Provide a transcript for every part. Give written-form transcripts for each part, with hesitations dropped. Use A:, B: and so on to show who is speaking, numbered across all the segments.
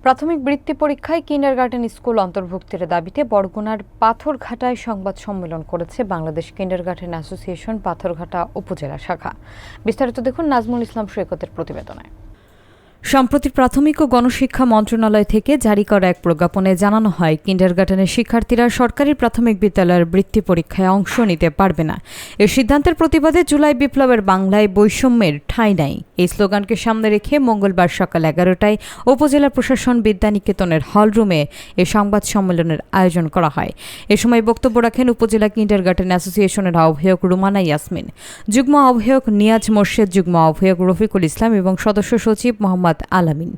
A: প্রাথমিক বৃত্তি পরীক্ষায় কিন্ডারগার্টেন স্কুল অন্তর্ভুক্তির দাবিতে বরগুনার পাথরঘাটায় সংবাদ সম্মেলন করেছে বাংলাদেশ কিন্ডারগার্টেন অ্যাসোসিয়েশন পাথরঘাটা উপজেলা শাখা। বিস্তারিত দেখুন নাজমুল ইসলাম সৈকতের প্রতিবেদনে। সম্প্রতি প্রাথমিক ও গণশিক্ষা মন্ত্রণালয় থেকে জারি করা এক প্রজ্ঞাপনে জানানো হয়, কিন্ডারগার্টেনের শিক্ষার্থীরা সরকারি প্রাথমিক বিদ্যালয়ের বৃত্তি পরীক্ষায় অংশ নিতে পারবে না। এ সিদ্ধান্তের প্রতিবাদে জুলাই বিপ্লবের বাংলায় বৈষম্যের ঠাঁই নাই এই স্লোগানকে সামনে রেখে মঙ্গলবার সকাল 11টায় উপজেলা প্রশাসন বিদ্যানিকেতনের হলরুমে এ সংবাদ সম্মেলনের আয়োজন করা হয়। এ সময় বক্তব্য রাখেন উপজেলা কিন্ডারগার্টেন অ্যাসোসিয়েশনের আহ্বায়ক রুমানা ইয়াসমিন, যুগ্ম আহ্বায়ক নিয়াজ মোর্শেদ, যুগ্ম আহ্বায়ক রফিকুল ইসলাম এবং সদস্য সচিব মোহাম্মদ আলামিন।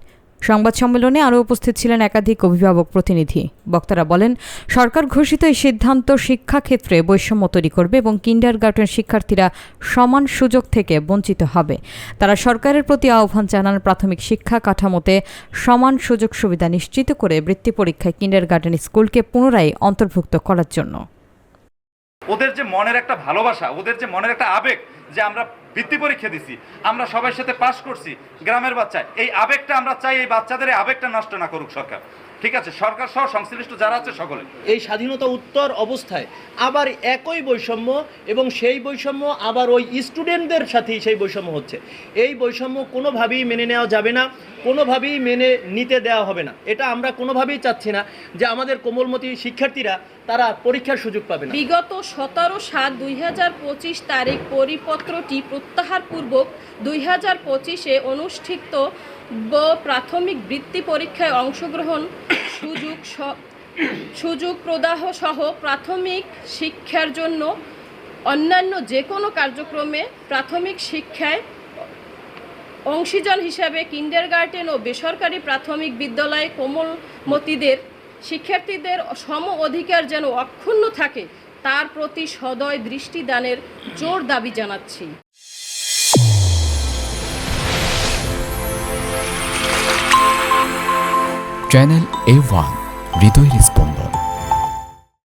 A: সংবাদ সম্মেলনে আরও উপস্থিত ছিলেন একাধিক অভিভাবক প্রতিনিধি। বক্তারা বলেন, সরকার ঘোষিত এই সিদ্ধান্ত শিক্ষাক্ষেত্রে বৈষম্য তৈরি করবে এবং কিন্ডারগার্টেন শিক্ষার্থীরা সমান সুযোগ থেকে বঞ্চিত হবে। তারা সরকারের প্রতি আহ্বান জানান, প্রাথমিক শিক্ষা কাঠামোতে সমান সুযোগ সুবিধা নিশ্চিত করে বৃত্তি পরীক্ষায় কিন্ডারগার্টেন স্কুলকে পুনরায় অন্তর্ভুক্ত করার জন্য।
B: ওদের যে মনের একটা ভালোবাসা, ওদের যে মনের একটা আবেগ যে আমরা বৃত্তি পরীক্ষা দিছি, আমরা সবার সাথে পাশ করছি, গ্রামের বাচ্চা, এই আবেগটা আমরা চাই এই বাচ্চাদের আবেগটা নষ্ট না করুক সরকার। ঠিক আছে, সরকার সহ সংশ্লিষ্ট যারা আছে সকলে।
C: এই স্বাধীনতা উত্তর অবস্থায় আবার একই বৈষম্য এবং সেই বৈষম্য আবার ওই স্টুডেন্টদের সাথেই সেই বৈষম্য হচ্ছে। এই বৈষম্য কোনোভাবেই মেনে নেওয়া যাবে না, কোনোভাবেই মেনে নিতে দেওয়া হবে না। এটা আমরা কোনোভাবেই চাচ্ছি না যে আমাদের কোমলমতি শিক্ষার্থীরা তারা পরীক্ষার সুযোগ পাবে না।
D: বিগত 17/7/2025 তারিখ পরিপত্রটি প্রত্যাহারপূর্বক 2025-এ অনুষ্ঠিত প্রাথমিক বৃত্তি পরীক্ষায় অংশগ্রহণ সুযোগ প্রদাহ সহ প্রাথমিক শিক্ষার জন্য অন্যান্য যে কোনো কার্যক্রমে প্রাথমিক শিক্ষায় অংশীজন হিসাবে কিন্ডারগার্টেন ও বেসরকারি প্রাথমিক বিদ্যালয়ে কোমলমতিদের শিক্ষার্থীদের সম অধিকার যেন অক্ষুণ্ণ থাকে তার প্রতি সদয় দৃষ্টিদানের জোর দাবি জানাচ্ছি।
E: চ্যানেল A1 হৃদয়ের স্পন্দন।